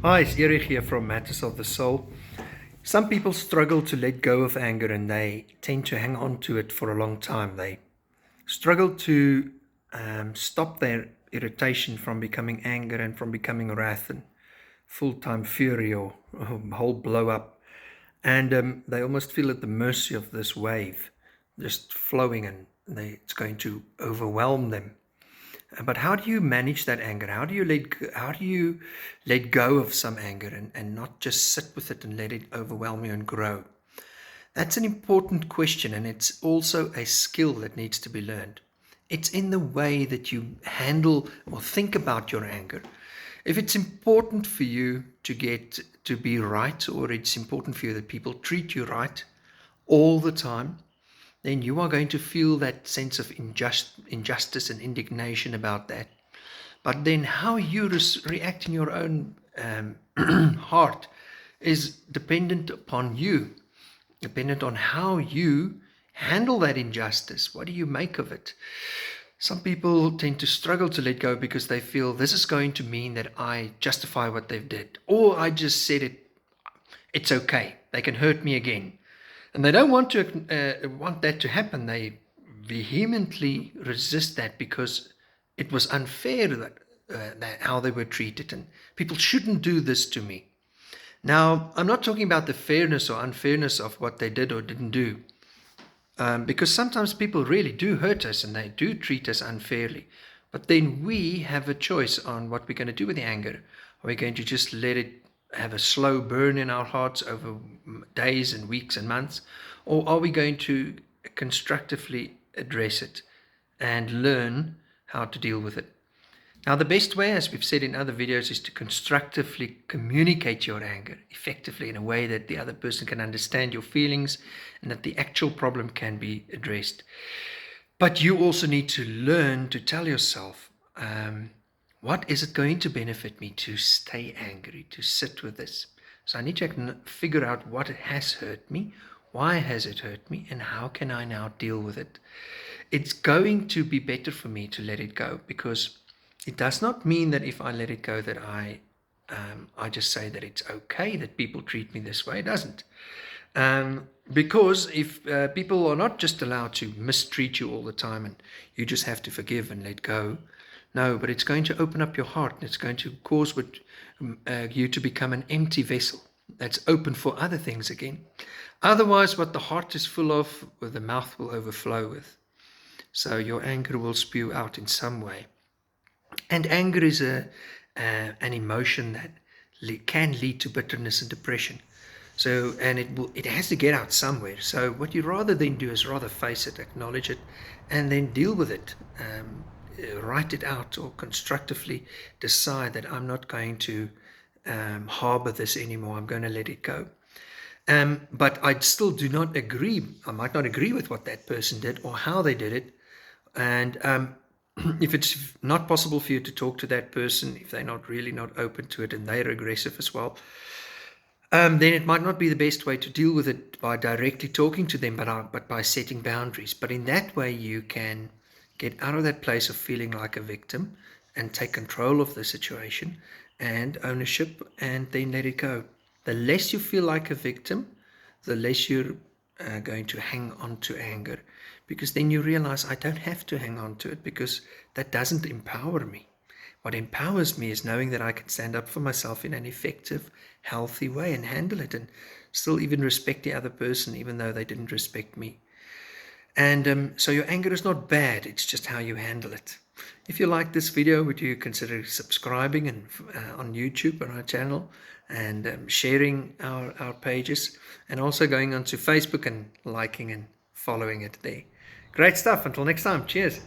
Hi, it's Erich here from Matters of the Soul. Some people struggle to let go of anger and they tend to hang on to it for a long time. They struggle to stop their irritation from becoming anger and from becoming wrath and full-time fury or whole blow up. And they almost feel at the mercy of this wave just flowing, and it's going to overwhelm them. But how do you manage that anger? How do you let go of some anger and not just sit with it and let it overwhelm you and grow? That's an important question, and it's also a skill that needs to be learned. It's in the way that you handle or think about your anger. If it's important for you to get to be right, or it's important for you that people treat you right all the time, then you are going to feel that sense of injustice and indignation about that. But then how you react in your own heart is dependent upon you, dependent on how you handle that injustice. What do you make of it? Some people tend to struggle to let go because they feel this is going to mean that I justify what they've did, or I just said it's okay, they can hurt me again. And they don't want that to happen. They vehemently resist that because it was unfair that how they were treated, and people shouldn't do this to me. Now, I'm not talking about the fairness or unfairness of what they did or didn't do, because sometimes people really do hurt us and they do treat us unfairly. But then we have a choice on what we're going to do with the anger. Are we going to just let it have a slow burn in our hearts over days and weeks and months, or are we going to constructively address it and learn how to deal with it? Now, the best way, as we've said in other videos, is to constructively communicate your anger effectively in a way that the other person can understand your feelings and that the actual problem can be addressed. But you also need to learn to tell yourself, what is it going to benefit me to stay angry, to sit with this? So I need to figure out what has hurt me, why has it hurt me, and how can I now deal with it? It's going to be better for me to let it go, because it does not mean that if I let it go that I just say that it's okay that people treat me this way. It doesn't. Because if people are not just allowed to mistreat you all the time and you just have to forgive and let go. No, but it's going to open up your heart, and it's going to cause you to become an empty vessel that's open for other things again. Otherwise, what the heart is full of, the mouth will overflow with. So your anger will spew out in some way. And anger is an emotion that can lead to bitterness and depression. So, and it has to get out somewhere. So what you rather than do is rather face it, acknowledge it, and then deal with it. Write it out, or constructively decide that I'm not going to harbor this anymore. I'm going to let it go. But I still do not agree. I might not agree with what that person did or how they did it. And if it's not possible for you to talk to that person, if they're not open to it and they're aggressive as well, then it might not be the best way to deal with it by directly talking to them, but by setting boundaries. But in that way, you can get out of that place of feeling like a victim and take control of the situation and ownership, and then let it go. The less you feel like a victim, the less you're going to hang on to anger, because then you realize I don't have to hang on to it, because that doesn't empower me. What empowers me is knowing that I can stand up for myself in an effective, healthy way and handle it, and still even respect the other person even though they didn't respect me. And so your anger is not bad, it's just how you handle it. If you like this video, would you consider subscribing and on YouTube on our channel, and sharing our pages, and also going onto Facebook and liking and following it there. Great stuff. Until next time. Cheers.